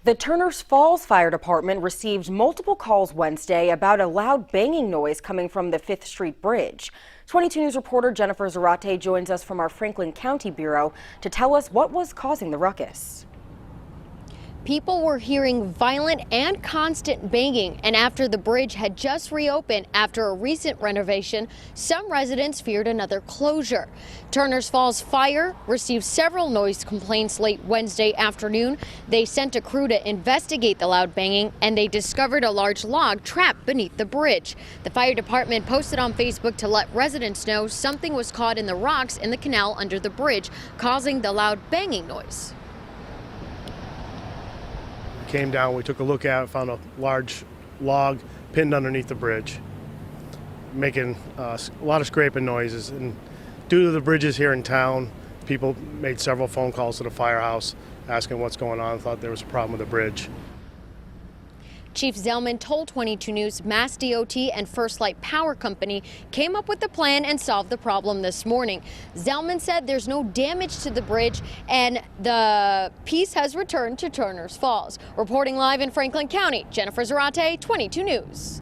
The Turners Falls Fire Department received multiple calls Wednesday about a loud banging noise coming from the 5th Street Bridge. 22 News reporter Jennifer Zarate joins us from our Franklin County Bureau to tell us what was causing the ruckus. People were hearing violent and constant banging, and after the bridge had just reopened after a recent renovation, some residents feared another closure. Turners Falls Fire received several noise complaints late Wednesday afternoon. They sent a crew to investigate the loud banging, and they discovered a large log trapped beneath the bridge. The fire department posted on Facebook to let residents know something was caught in the rocks in the canal under the bridge, causing the loud banging noise. Came down, we took a look at it, found a large log pinned underneath the bridge, making a lot of scraping noises. And due to the bridges here in town, people made several phone calls to the firehouse asking what's going on, thought there was a problem with the bridge. Chief Zellman told 22 News Mass DOT and First Light Power Company came up with a plan and solved the problem this morning. Zellman said there's no damage to the bridge and the peace has returned to Turners Falls. Reporting live in Franklin County, Jennifer Zarate, 22 News.